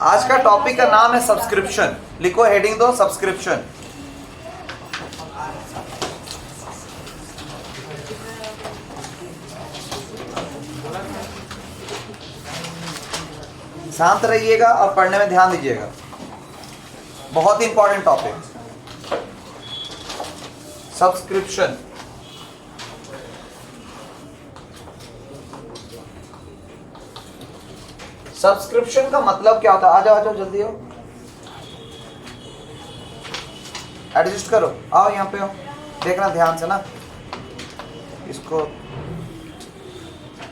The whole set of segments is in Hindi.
आज का टॉपिक का नाम है सब्सक्रिप्शन। लिखो, हेडिंग दो सब्सक्रिप्शन। शांत रहिएगा और पढ़ने में ध्यान दीजिएगा, बहुत इंपॉर्टेंट टॉपिक सब्सक्रिप्शन। सब्सक्रिप्शन का मतलब क्या होता है? आ जाओ आ जाओ, जल्दी हो, एडजस्ट करो, आओ यहाँ पे हो, देखना ध्यान से ना इसको।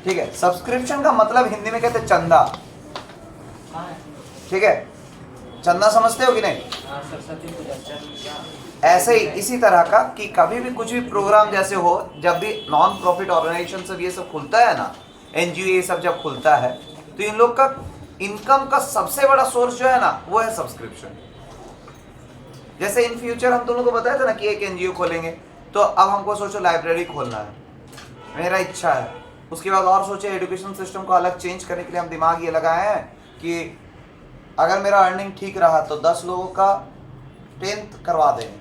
ठीक है, सब्सक्रिप्शन का मतलब हिंदी में कहते हैं चंदा। ठीक है, चंदा समझते हो कि नहीं? ऐसे ही इसी तरह का कि कभी भी कुछ भी प्रोग्राम जैसे हो, जब भी नॉन प्रॉफिट ऑर्गेनाइजेशन सब ये सब खुलता है ना, एनजीओ ये सब जब खुलता है, तो इन लोग का इनकम का सबसे बड़ा सोर्स जो है ना, वो है सब्सक्रिप्शन। जैसे इन फ्यूचर हम दोनों को बताया था ना कि एक एनजीओ खोलेंगे, तो अब हमको सोचो लाइब्रेरी खोलना है, मेरा इच्छा है। उसके बाद और सोचे एजुकेशन सिस्टम को अलग चेंज करने के लिए हम दिमाग ये लगाए हैं कि अगर मेरा अर्निंग ठीक रहा तो 10 लोगों का 10th करवा देंगे।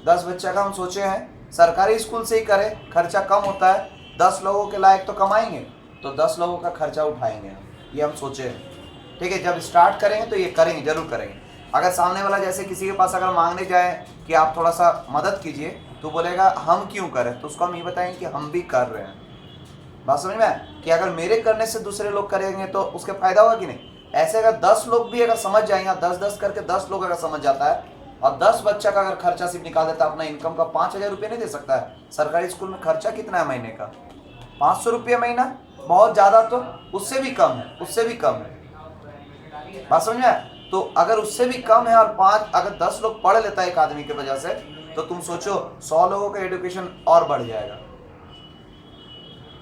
10 बच्चा का हम सोचे हैं सरकारी स्कूल से ही करें, खर्चा कम होता है, 10 लोगों के लायक तो कमाएंगे, तो 10 लोगों का खर्चा उठाएंगे हम, ये हम सोचे हैं। ठीक है, जब स्टार्ट करेंगे तो ये करेंगे, जरूर करेंगे। अगर सामने वाला जैसे किसी के पास अगर मांगने जाए कि आप थोड़ा सा मदद कीजिए, तो बोलेगा हम क्यों करें, तो उसको हम ये बताएंगे कि हम भी कर रहे हैं। बात समझ में आए कि अगर मेरे करने से दूसरे लोग करेंगे तो उसके फायदा होगा कि नहीं? ऐसे अगर 10 लोग भी अगर समझ जाएंगे, 10-10 करके 10 लोग अगर समझ जाता है, और 10 बच्चा का अगर खर्चा सिर्फ निकाल देता है अपना इनकम का, 5,000 रुपये नहीं दे सकता है। सरकारी स्कूल में खर्चा कितना है महीने का? 500 रुपये महीना, बहुत ज़्यादा तो उससे भी कम है, उससे भी कम है। बात समझ में आए? तो अगर उससे भी कम है और अगर 10 लोग पढ़ लेता है एक आदमी की वजह से, तो तुम सोचो 100 लोगों का एजुकेशन और बढ़ जाएगा।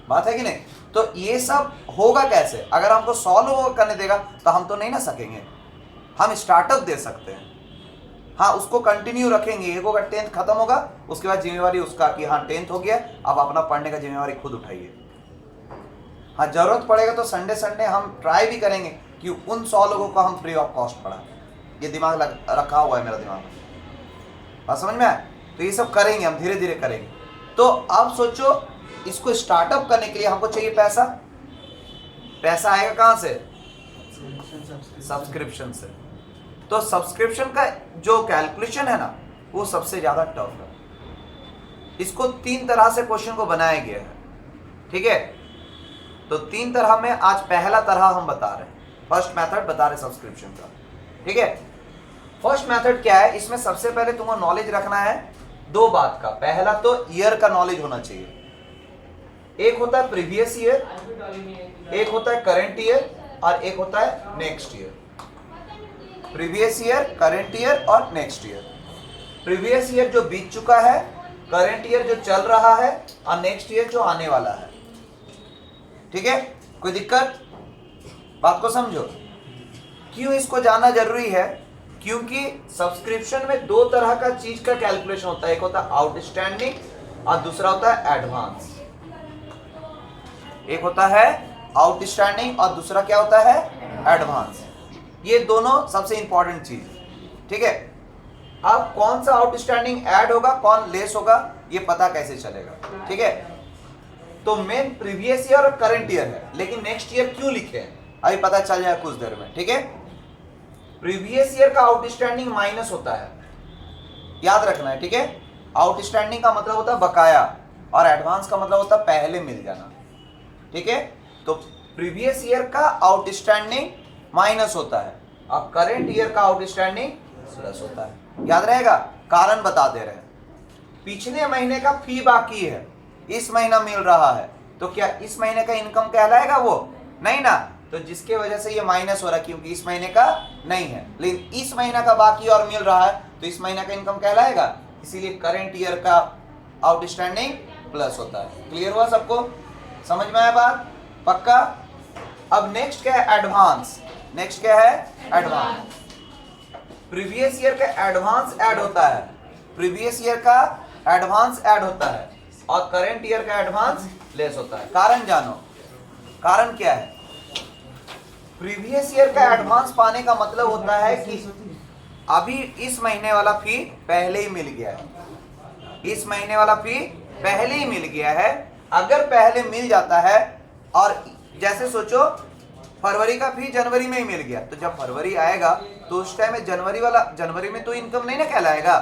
बात है कि नहीं? तो ये सब होगा कैसे? अगर हमको 100 लोगों को करने देगा तो हम तो नहीं ना सकेंगे, हम स्टार्टअप दे सकते हैं। हाँ, उसको कंटिन्यू रखेंगे, एक होगा 10th खत्म होगा, उसके बाद जिम्मेवारी उसका कि हाँ 10th हो गया, अब अपना पढ़ने का जिम्मेवारी खुद उठाइए। हाँ, जरूरत पड़ेगा तो संडे हम ट्राई भी करेंगे कि उन 100 लोगों को हम फ्री ऑफ कॉस्ट पढ़ाएं। ये दिमाग रखा हुआ है मेरा दिमाग में, बात समझ में आए? तो ये सब करेंगे हम, धीरे धीरे करेंगे। तो आप सोचो, इसको स्टार्टअप करने के लिए हमको चाहिए पैसा। पैसा आएगा कहां से? सब्सक्रिप्शन से। तो सब्सक्रिप्शन का जो कैलकुलेशन है ना, वो सबसे ज्यादा टफ है। इसको 3 तरह से क्वेश्चन को बनाया गया है। ठीक है, तो 3 तरह में आज पहला तरह हम बता रहे हैं, फर्स्ट मेथड बता रहे सब्सक्रिप्शन का। ठीक है, फर्स्ट मेथड क्या है? इसमें सबसे पहले तुमको नॉलेज रखना है 2 बात का। पहला तो ईयर का नॉलेज होना चाहिए। एक होता है प्रीवियस ईयर, एक होता है करंट ईयर, और एक होता है next year. Previous year, current year और नेक्स्ट ईयर। प्रीवियस ईयर जो बीत चुका है, करंट ईयर जो चल रहा है, और नेक्स्ट ईयर जो आने वाला है। ठीक है, कोई दिक्कत? बात को समझो। क्यों इसको जानना जरूरी है? क्योंकि सब्सक्रिप्शन में 2 तरह का चीज का कैलकुलेशन होता है, एक होता है आउटस्टैंडिंग और दूसरा होता है एडवांस। एक होता है आउटस्टैंडिंग और दूसरा क्या होता है? एडवांस। ये दोनों सबसे इंपॉर्टेंट चीज। ठीक है, अब कौन सा आउटस्टैंडिंग ऐड होगा, कौन लेस होगा, ये पता कैसे चलेगा? ठीक है, तो मेन प्रीवियस ईयर और करंट ईयर है, लेकिन नेक्स्ट ईयर क्यों लिखे हैं अभी पता चल जाएगा कुछ देर में। ठीक है, प्रीवियस ईयर का आउटस्टैंडिंग माइनस होता है, याद रखना है। ठीक है, आउटस्टैंडिंग का मतलब होता है बकाया, और एडवांस का मतलब होता है पहले मिल जाना। ठीक है, तो प्रीवियस ईयर का आउटस्टैंडिंग माइनस होता है, अब करंट ईयर का आउटस्टैंडिंग प्लस होता है। याद रहेगा, कारण बता दे रहे हैं। पिछले महीने का फी बाकी है, इस महीना मिल रहा है, तो क्या इस महीने का इनकम कहलाएगा? वो नहीं ना, तो जिसके वजह से ये माइनस हो रहा है, क्योंकि इस महीने का नहीं है, लेकिन इस महीना का बाकी और मिल रहा है, तो इस महीने का इनकम कहलाएगा। इसीलिए करंट ईयर का आउटस्टैंडिंग प्लस होता है। क्लियर हुआ सबको? समझ में आया बात? पक्का? अब नेक्स्ट क्या है? एडवांस। नेक्स्ट क्या है? एडवांस। प्रीवियस ईयर का एडवांस ऐड होता है, प्रीवियस ईयर का एडवांस ऐड होता है, और करंट ईयर का एडवांस लेस होता है। कारण जानो, कारण क्या है? प्रीवियस ईयर का एडवांस पाने का मतलब होता है कि अभी इस महीने वाला फी पहले ही मिल गया है, इस महीने वाला फी पहले ही मिल गया है। अगर पहले मिल जाता है, और जैसे सोचो फरवरी का फी जनवरी में ही मिल गया, तो जब फरवरी आएगा तो उस टाइम में जनवरी में तो इनकम नहीं ना कहलाएगा।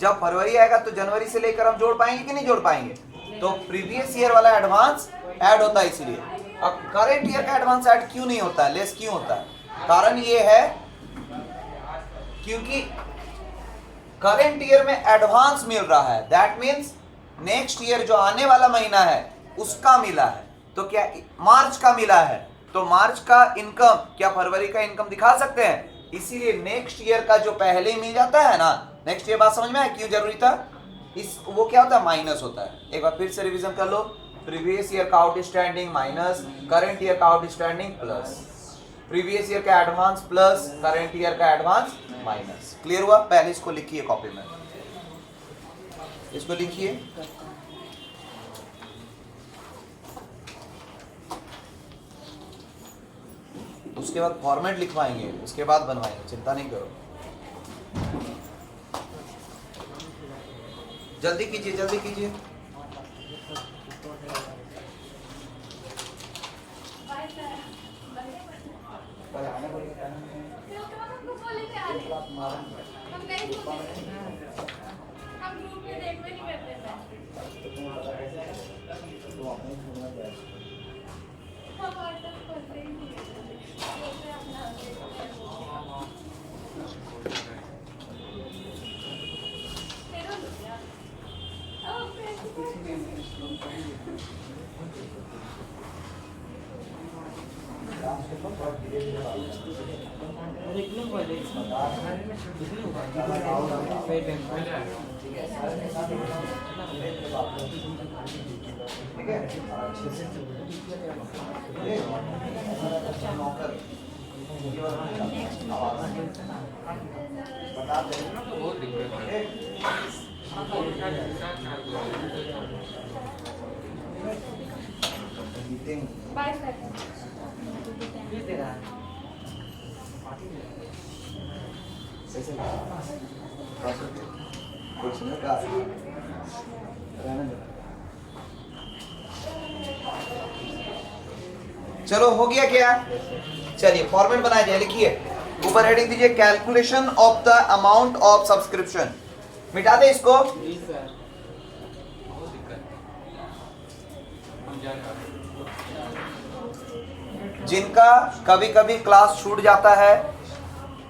जब फरवरी आएगा तो जनवरी से लेकर हम जोड़ पाएंगे कि नहीं जोड़ पाएंगे? तो प्रीवियस ईयर वाला एडवांस ऐड होता है इसलिए। अब करेंट ईयर का एडवांस ऐड क्यों नहीं होता है, लेस क्यों होता है? कारण ये है क्योंकि करेंट ईयर में एडवांस मिल रहा है, दैट मीन्स नेक्स्ट ईयर जो आने वाला महीना है उसका मिला है। तो क्या मार्च का मिला है, तो मार्च का इनकम क्या फरवरी का इनकम दिखा सकते हैं? इसीलिए नेक्स्ट ईयर का जो पहले ही मिल जाता है ना, नेक्स्ट ईयर बात समझ में आया क्यों जरूरी था? वो क्या होता है, माइनस होता है। एक बार फिर से रिवीजन कर लो, प्रीवियस ईयर का आउटस्टैंडिंग माइनस करेंट ईयर का आउटस्टैंडिंग प्लस प्रीवियस ईयर का एडवांस प्लस करेंट ईयर का एडवांस माइनस। क्लियर हुआ? पहले इसको लिखिए कॉपी में, इसको लिखिए। उसके बाद फॉर्मेट लिखवाएंगे, उसके बाद बनवाएंगे, चिंता नहीं करो। जल्दी कीजिए, जल्दी कीजिए। चलो हो गया क्या? चलिए फॉर्मेट बनाया जाए, लिखिए ऊपर हेडिंग दीजिए calculation of the amount of subscription. मिटा दे इसको। जिनका कभी कभी क्लास छूट जाता है,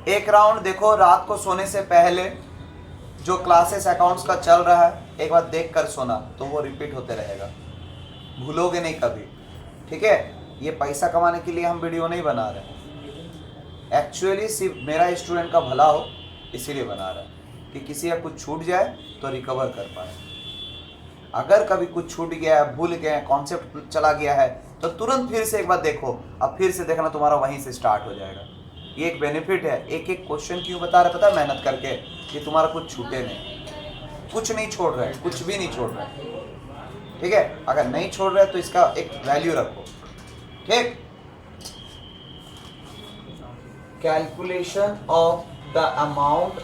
एक राउंड देखो रात को सोने से पहले जो क्लासेस अकाउंट्स का चल रहा है, एक बार देख कर सोना, तो वो रिपीट होते रहेगा, भूलोगे नहीं कभी। ठीक है, ये पैसा कमाने के लिए हम वीडियो नहीं बना रहे हैं, एक्चुअली सिर्फ मेरा स्टूडेंट का भला हो इसीलिए बना रहा है कि किसी का कुछ छूट जाए तो रिकवर कर पाए। अगर कभी कुछ छूट गया है, भूल गए, कॉन्सेप्ट चला गया है, तो तुरंत फिर से एक बार देखो, अब फिर से देखना तुम्हारा वहीं से स्टार्ट हो जाएगा। ये एक बेनिफिट है। एक एक क्वेश्चन क्यों बता रहा पता है? मेहनत करके, कि तुम्हारा कुछ छूटे नहीं, कुछ नहीं छोड़ रहे, कुछ भी नहीं छोड़ रहे। ठीक है, अगर नहीं छोड़ रहे तो इसका एक वैल्यू रखो। ठीक, calculation of the amount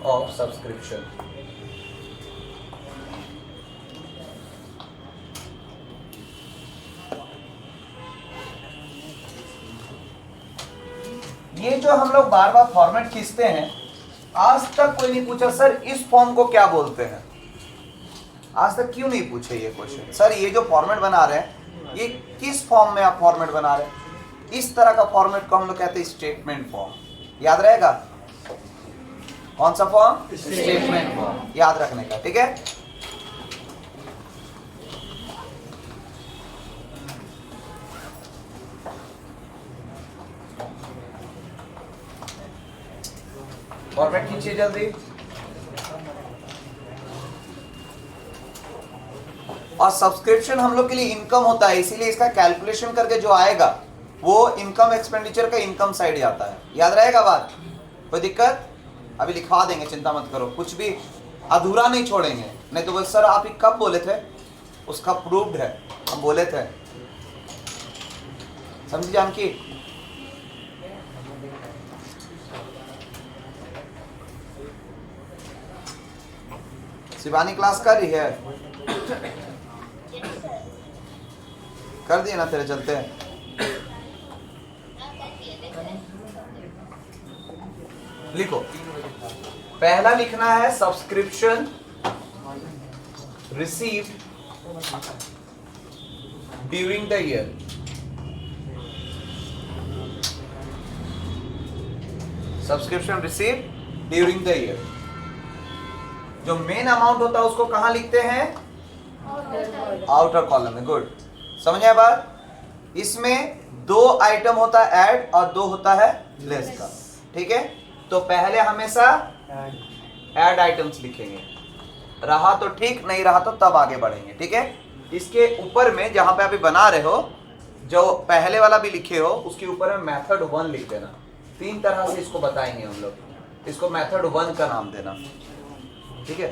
of subscription. ये जो हम लोग बार बार फॉर्मेट खींचते हैं, आज तक कोई नहीं पूछा सर इस फॉर्म को क्या बोलते हैं। आज तक क्यों नहीं पूछे ये क्वेश्चन? सर ये जो फॉर्मेट बना रहे हैं, ये किस फॉर्म में आप फॉर्मेट बना रहे हैं? इस तरह का फॉर्मेट को हम लोग कहते हैं स्टेटमेंट फॉर्म। याद रहेगा कौन सा फॉर्म? स्टेटमेंट फॉर्म, याद रखने का। ठीक है, फॉर्मेट खींचिए जल्दी। और सब्सक्रिप्शन हम लोग के लिए इनकम होता है, इसीलिए इसका कैलकुलेशन करके जो आएगा वो इनकम एक्सपेंडिचर का इनकम साइड जाता है। याद रहेगा बात? कोई दिक्कत? अभी लिखवा देंगे, चिंता मत करो, कुछ भी अधूरा नहीं छोड़ेंगे। नहीं तो बोल सर आप कब बोले थे? उसका प्रूव्ड है, हम बोले थे। समझी जानकी? शिवानी क्लास कर रही है? कर दिए ना तेरे चलते? लिखो, पहला लिखना है subscription received during the year. Subscription received during the year. जो मेन अमाउंट होता है उसको कहां लिखते हैं? आउटर कॉलम में। गुड, समझ आया बात? इसमें दो आइटम होता है ऐड और दो होता है लेस का। ठीक है, तो पहले हमेशा ऐड आइटम्स लिखेंगे, रहा तो ठीक, नहीं रहा तो तब आगे बढ़ेंगे। ठीक है, इसके ऊपर में जहां पे अभी बना रहे हो, जो पहले वाला भी लिखे हो उसके ऊपर में मेथड 1 लिख देना। 3 तरह से इसको बताएंगे हम लोग, इसको मेथड 1 का नाम देना। ठीक है,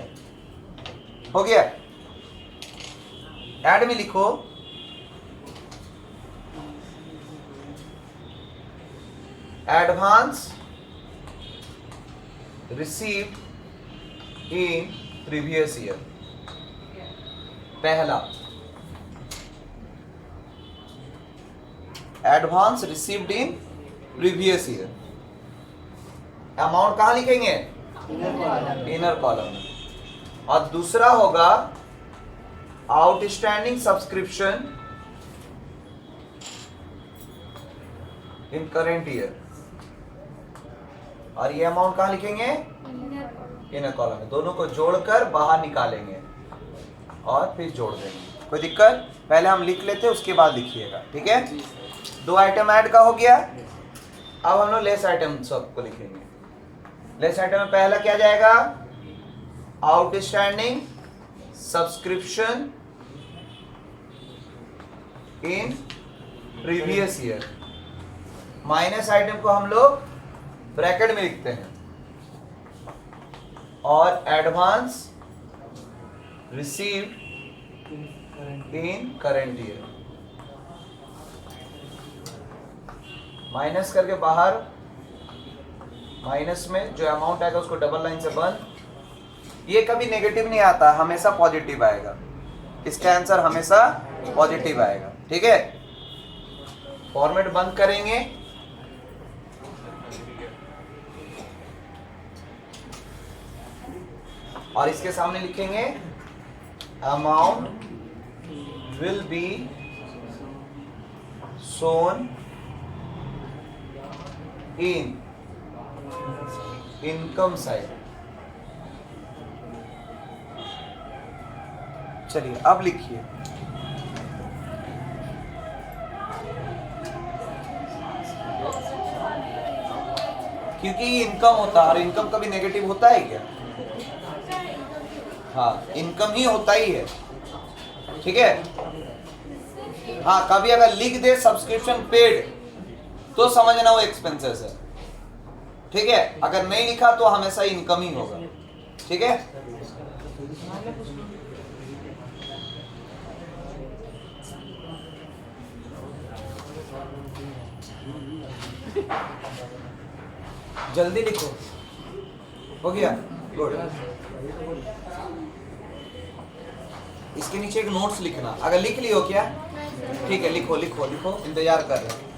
हो गया? ऐड में लिखो advance received in previous year. पहला advance received in previous year. Amount कहां लिखेंगे? इनर कॉलम में। और दूसरा होगा outstanding subscription in current year. और ये अमाउंट कहां लिखेंगे? इनर कॉलम में। दोनों को जोड़कर बाहर निकालेंगे और फिर जोड़ देंगे। कोई दिक्कत? पहले हम लिख लेते हैं, उसके बाद लिखिएगा। ठीक है, 2 आइटम ऐड का हो गया। अब हम लोग लेस आइटम सबको लिखेंगे। लेस आइटम में पहला क्या जाएगा? आउटस्टैंडिंग सब्सक्रिप्शन इन प्रीवियस ईयर। माइनस आइटम को हम लोग ब्रैकेट में लिखते हैं, और एडवांस रिसीव्ड इन करेंट ईयर। माइनस करके बाहर, माइनस में जो अमाउंट आएगा उसको डबल लाइन से बंद। ये कभी नेगेटिव नहीं आता, हमेशा पॉजिटिव आएगा। इसका आंसर हमेशा पॉजिटिव आएगा। ठीक है, फॉर्मेट बंद करेंगे। और इसके सामने लिखेंगे amount will be shown in income side. चलिए अब लिखिए, क्योंकि ये इनकम होता है और इनकम कभी नेगेटिव होता है क्या? हाँ, इनकम ही होता ही है। ठीक है, हाँ, कभी अगर लिख दे सब्सक्रिप्शन पेड तो समझना वो एक्सपेंसेस है। ठीक है, अगर नहीं लिखा तो हमेशा इनकम ही होगा। ठीक है, जल्दी लिखो। हो गया? गुड। इसके नीचे एक नोट्स लिखना। अगर लिख लियो क्या? ठीक है, लिखो लिखो लिखो, इंतजार कर रहे हैं।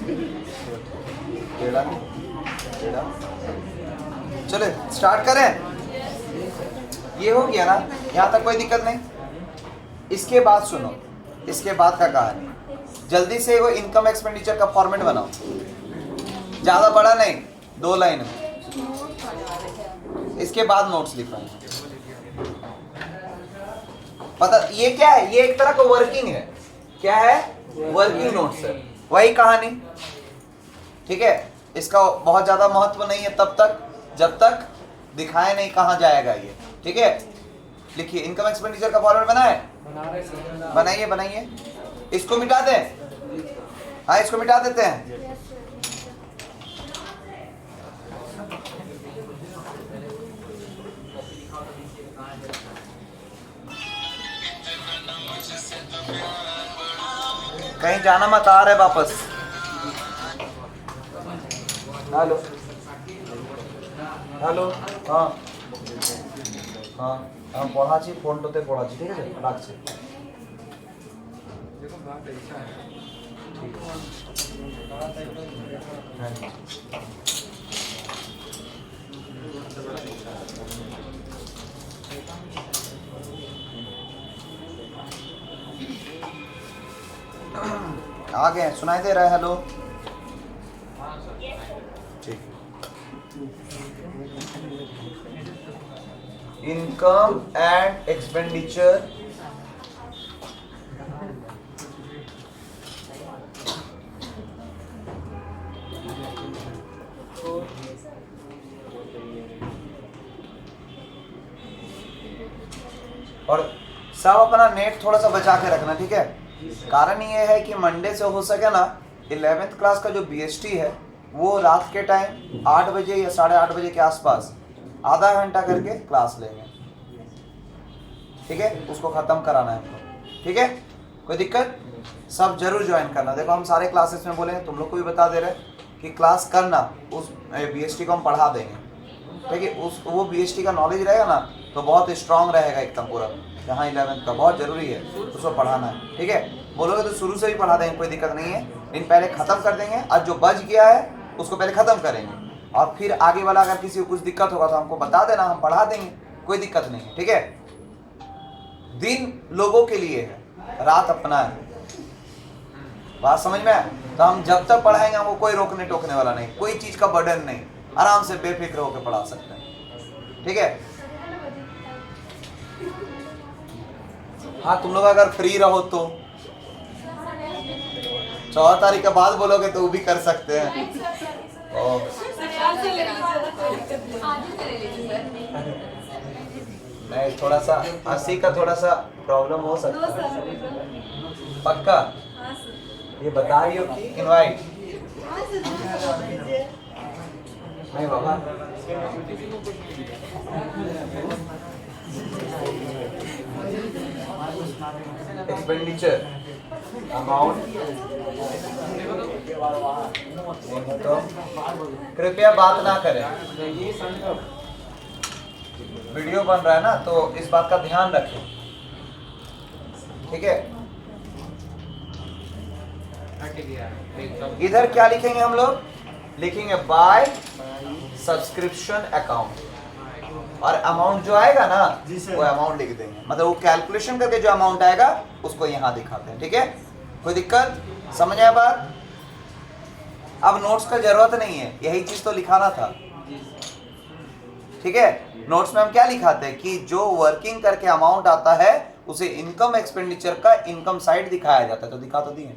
टेढ़ा टेढ़ा। चलो स्टार्ट करें। ये हो गया ना, यहाँ तक कोई दिक्कत नहीं। इसके बाद सुनो, इसके बाद का कहानी जल्दी से वो इनकम एक्सपेंडिचर का फॉर्मेट बनाओ, ज्यादा बड़ा नहीं, 2 लाइन में। इसके बाद नोट्स लिखो। पता ये क्या है, ये एक तरह का वर्किंग है। क्या है? वर्किंग नोट्स है, वही कहानी। ठीक है, इसका बहुत ज्यादा महत्व नहीं है तब तक जब तक दिखाए नहीं कहाँ जाएगा ये। ठीक है, लिखिए इनकम एक्सपेंडिचर का फॉर्मेट बनाए, बनाइए बनाइए। इसको मिटा दें, हाँ इसको मिटा देते हैं। कहीं जाना मत, आ रहे वापस। हेलो हेलो, हाँ हाँ हाँ पढ़ाची फोनটোতে পড়াচ্ছি, ঠিক আছে রাখছি। आ गए, सुनाई दे रहा है? हेलो, ठीक। इनकम एंड एक्सपेंडिचर और सब अपना नेट थोड़ा सा बचा के रखना, ठीक है। कारण ये है कि मंडे से हो सके ना 11th क्लास का जो बीएसटी है वो रात के टाइम 8 बजे या 8:30 बजे के आसपास आधा घंटा करके क्लास लेंगे, ठीक है। उसको ख़त्म कराना है हमको, ठीक है। कोई दिक्कत? सब जरूर ज्वाइन करना। देखो हम सारे क्लासेस में बोले हैं, तुम लोग को भी बता दे रहे हैं कि क्लास करना, उस बीएसटी को हम पढ़ा देंगे, ठीक है। उस वो बीएसटी का नॉलेज रहेगा ना तो बहुत स्ट्रांग रहेगा एकदम पूरा। यहाँ 11th का बहुत जरूरी है, उसको पढ़ाना है, ठीक है। बोलोगे तो शुरू से भी पढ़ा देंगे, कोई दिक्कत नहीं है। इन पहले ख़त्म कर देंगे, आज जो बच गया है उसको पहले ख़त्म करेंगे और फिर आगे वाला अगर किसी को कुछ दिक्कत होगा तो हमको बता देना, हम पढ़ा देंगे, कोई दिक्कत नहीं है, ठीक है। दिन लोगों के लिए है, रात अपना है। बात समझ में आए? तो हम जब तक पढ़ाएंगे हमको कोई रोकने टोकने वाला नहीं, कोई चीज़ का बर्डन नहीं, आराम से बेफिक्र होकर पढ़ा सकते हैं, ठीक है। हाँ तुम लोग अगर फ्री रहो तो 14 तारीख के बाद बोलोगे तो वो भी कर सकते हैं। नहीं, थोड़ा सा 80 का थोड़ा सा प्रॉब्लम हो सकता है। पक्का? ये बता रही हो कि इनवाइट? नहीं बाबा, एक्सपेंडिचर अमाउंट तो कृपया बात ना करें, वीडियो बन रहा है ना तो इस बात का ध्यान रखें, ठीक है। इधर क्या लिखेंगे हम लोग? लिखेंगे बाय सब्सक्रिप्शन अकाउंट और अमाउंट जो आएगा ना वो अमाउंट लिख देंगे, मतलब वो कैलकुलेशन करके जो अमाउंट आएगा उसको यहाँ दिखाते हैं, ठीक है। कोई दिक्कत? समझ आया बात? अब नोट्स का जरूरत नहीं है, यही चीज तो लिखाना था, ठीक है। नोट्स में हम क्या लिखाते हैं कि जो वर्किंग करके अमाउंट आता है उसे इनकम एक्सपेंडिचर का इनकम साइड दिखाया जाता है, तो दिखा तो दिए।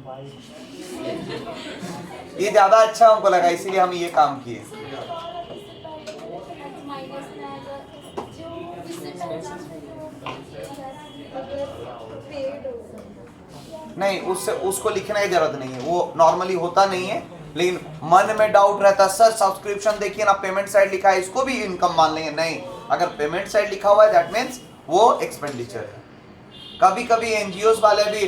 ये ज्यादा अच्छा हमको लगा, इसीलिए हम ये काम किए। नहीं, उससे उसको लिखने की जरूरत नहीं है, वो नॉर्मली होता नहीं है, लेकिन मन में डाउट रहता है सर सब्सक्रिप्शन देखिए ना पेमेंट साइड लिखा है, इसको भी इनकम मान लेंगे। नहीं, अगर पेमेंट साइड लिखा हुआ है दैट मीन्स वो एक्सपेंडिचर है। कभी कभी एनजीओ वाले भी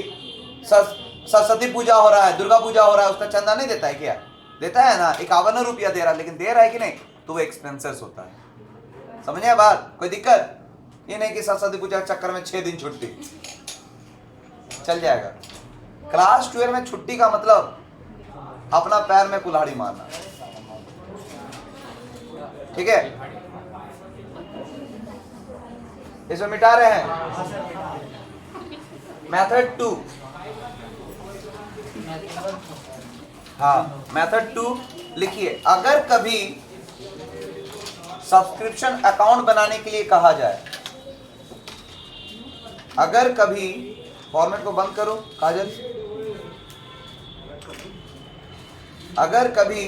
सरस्वती पूजा हो रहा है, दुर्गा पूजा हो रहा है, उसका चंदा नहीं देता है क्या? देता है ना, 51 रुपया दे रहा है, लेकिन दे रहा है कि नहीं, तो वो एक्सपेंसेस होता है। समझे बात? कोई दिक्कत? ये नहीं कि सरस्वती पूजा के चक्कर में 6 दिन छुट्टी, चल जाएगा। क्लास 12 में छुट्टी का मतलब अपना पैर में कुल्हाड़ी मारना। ठीक है, इसमें मिटा रहे हैं। मेथड 2, हाँ मेथड 2 लिखिए। अगर कभी सब्सक्रिप्शन अकाउंट बनाने के लिए कहा जाए, अगर कभी, फॉर्मेट को बंद करो काजल, अगर कभी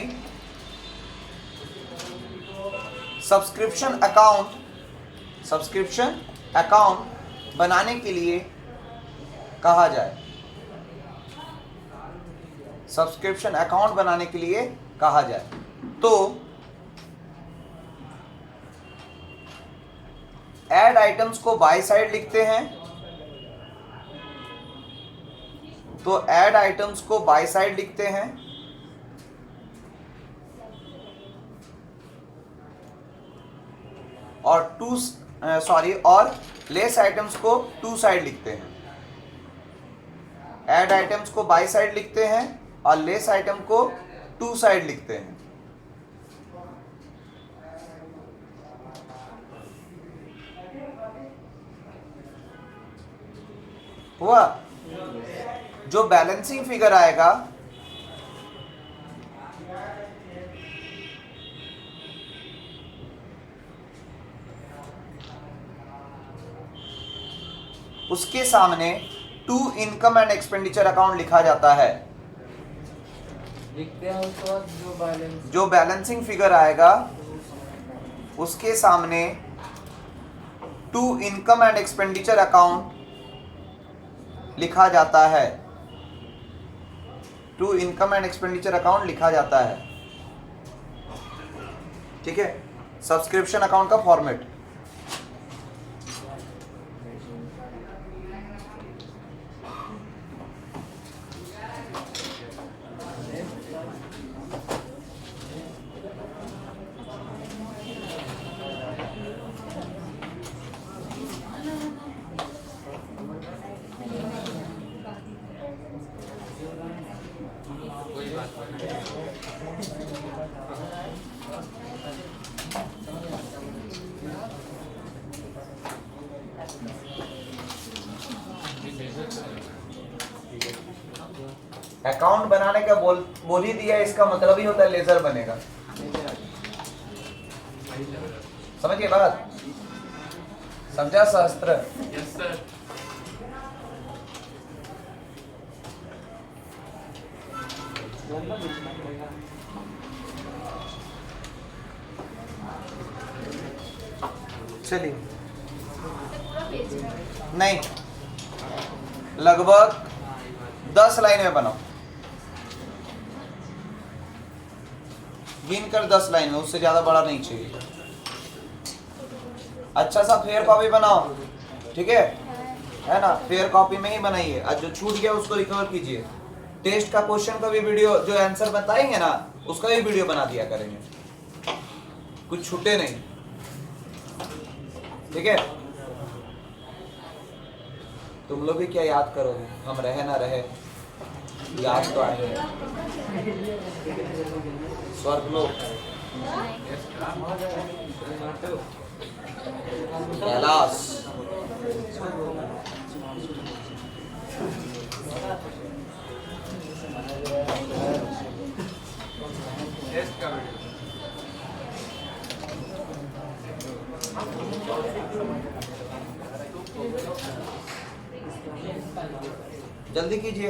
सब्सक्रिप्शन अकाउंट बनाने के लिए कहा जाए, सब्सक्रिप्शन अकाउंट बनाने के लिए कहा जाए, तो ऐड आइटम्स को बाय साइड लिखते हैं। तो ऐड आइटम्स को बाय साइड लिखते हैं और और लेस आइटम्स को टू साइड लिखते हैं। ऐड आइटम्स को बाय साइड लिखते हैं और लेस आइटम को टू साइड लिखते हैं। हुआ? जो बैलेंसिंग फिगर आएगा उसके सामने to income and expenditure account लिखा जाता है। लिखते हैं उसके बाद जो बैलेंसिंग फिगर आएगा उसके सामने to income and expenditure account लिखा जाता है। To income and expenditure account लिखा जाता है। ठीक है, सब्सक्रिप्शन अकाउंट का फॉर्मेट। अकाउंट बनाने का बोल ही दिया, इसका मतलब ही होता है लेजर बनेगा। समझिए बात, समझा शास्त्र? Yes sir. चलिए, नहीं, लगभग 10 लाइन में बनाओ, गिन कर 10 लाइन में, उससे ज्यादा बड़ा नहीं चाहिए। अच्छा सा फेयर कॉपी बनाओ, ठीक है ना? फेयर कॉपी में ही बनाइए, आज जो छूट गया उसको रिकवर कीजिए। टेस्ट का क्वेश्चन का भी वीडियो, जो आंसर बताएंगे ना उसका भी वीडियो बना दिया करेंगे, कुछ छूटे नहीं। ठीक है, तुम लोग भी क्या याद करोगे, हम रहे ना रहे, याद तो आएंगे। स्वर्ग लोक, कैलाश, टेस्ट का वीडियो। जल्दी कीजिए।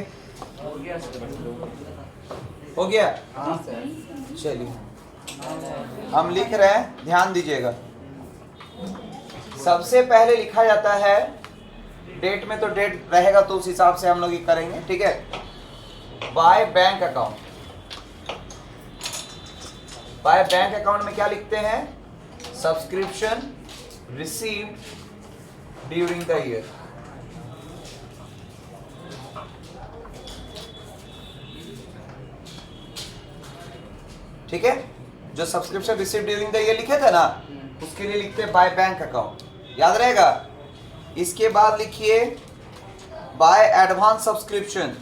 हो गया सर। हो गया? हाँ सर। चलिए, हम लिख रहे हैं, ध्यान दीजिएगा। सबसे पहले लिखा जाता है, डेट में तो डेट रहेगा तो उस हिसाब से हम लोग ये करेंगे। ठीक है, by bank account. By bank account में क्या लिखते हैं? Subscription received during the year. ठीक है, जो subscription received during the year लिखे थे ना, उसके लिए लिखते हैं बाय बैंक अकाउंट, याद रहेगा। इसके बाद लिखिए by advance subscription.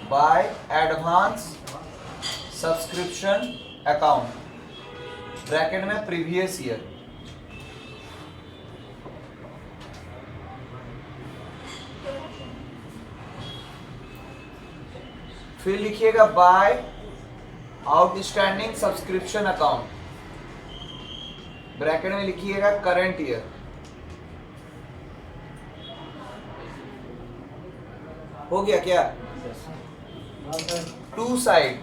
By advance subscription account, bracket में प्रीवियस ईयर। फिर लिखिएगा by outstanding subscription account, bracket में लिखिएगा करंट ईयर। हो गया क्या? टू साइड,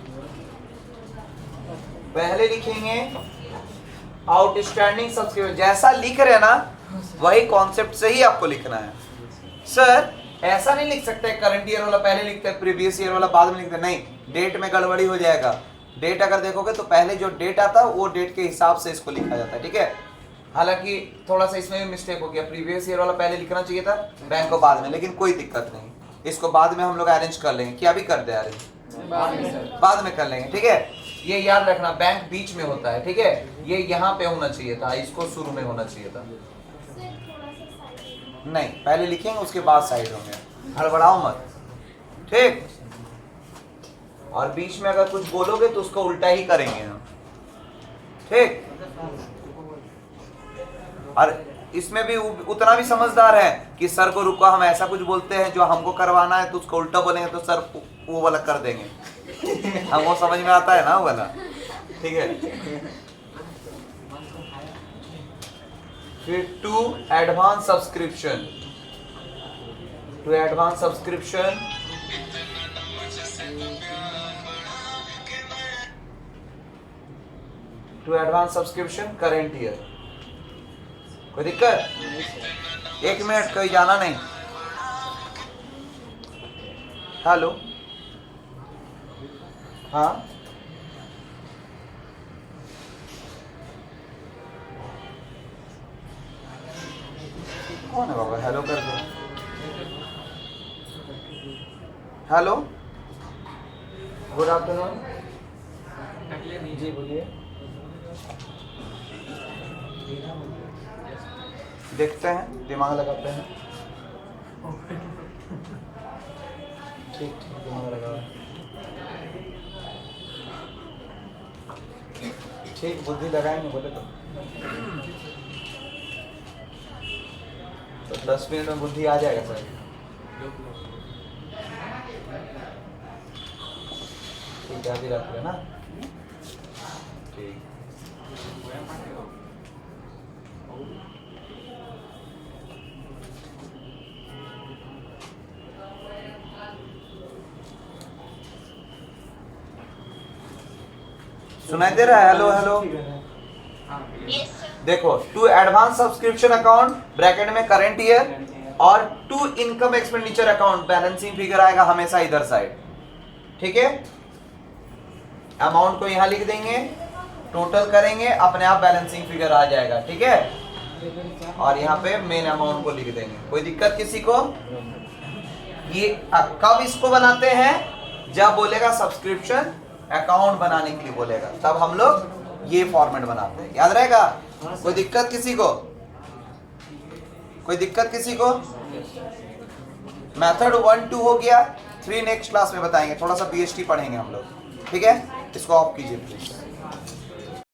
पहले लिखेंगे आउटस्टैंडिंग सब्सक्रिप्शन, जैसा लिख रहे हैं ना वही कॉन्सेप्ट से ही आपको लिखना है। सर ऐसा नहीं लिख सकते करंट ईयर वाला पहले लिखते हैं, प्रीवियस ईयर वाला बाद में लिखते हैं, नहीं, डेट में गड़बड़ी हो जाएगा। डेट अगर देखोगे तो पहले जो डेट आता है वो डेट के हिसाब से इसको लिखा जाता है, ठीक है। हालांकि थोड़ा सा इसमें भी मिस्टेक हो गया, प्रीवियस ईयर वाला पहले लिखना चाहिए था, बैंक को बाद में, लेकिन कोई दिक्कत नहीं, इसको बाद में हम लोग अरेंज कर लेंगे। क्या भी कर दे अरेंज, बाद में कर लेंगे, ठीक है। ये याद रखना, बैंक बीच में होता है, ठीक है, ये यहाँ पे होना चाहिए था, इसको शुरू में होना चाहिए था। नहीं, पहले लिखेंगे उसके बाद साइड होंगे, हड़बड़ाओ मत, ठीक। और बीच में अगर कुछ बोलोगे तो उसको उल्टा ही करेंगे हम, ठीक। और इसमें भी उतना भी समझदार है कि सर को रुको, हम ऐसा कुछ बोलते हैं जो हमको करवाना है तो उसको उल्टा बोलेंगे तो सर वो वाला कर देंगे। हमको समझ में आता है ना वो वाला, ठीक है। फिर to advance subscription, to advance subscription, to advance subscription current year. कोई दिक्कत? एक मिनट, कोई जाना नहीं। हेलो, हाँ कौन है बाबा? हेलो कर दो। हेलो, गुड आफ्टरनून जी, बोलिए। देखते हैं, दिमाग लगाते हैं, ठीक ठीक, दिमाग लगा, ठीक, बुद्धि लगाएंगे बोले तो 10 मिनट में बुद्धि आ जाएगा सर। ठीक है, अभी रख लेना, ठीक। सुनाई दे रहा है? हेलो हेलो, देखो, to advance subscription account, bracket में करंट ईयर, और to income expenditure account, balancing figure आएगा हमेशा इधर साइड, ठीक है। अमाउंट को यहां लिख देंगे, टोटल करेंगे, अपने आप बैलेंसिंग फिगर आ जाएगा, ठीक है। और यहाँ पे मेन अमाउंट को लिख देंगे। कोई दिक्कत किसी को? ये कब इसको बनाते हैं? जब बोलेगा सब्सक्रिप्शन अकाउंट बनाने के लिए बोलेगा, तब हम लोग ये फॉर्मेट बनाते हैं, याद रहेगा? कोई दिक्कत किसी को? कोई दिक्कत किसी को? मेथड 1 2 हो गया, 3 नेक्स्ट क्लास में बताएंगे, थोड़ा सा BST पढ़ेंगे हम लोग, ठीक है। इसको ऑफ कीजिए प्लीज।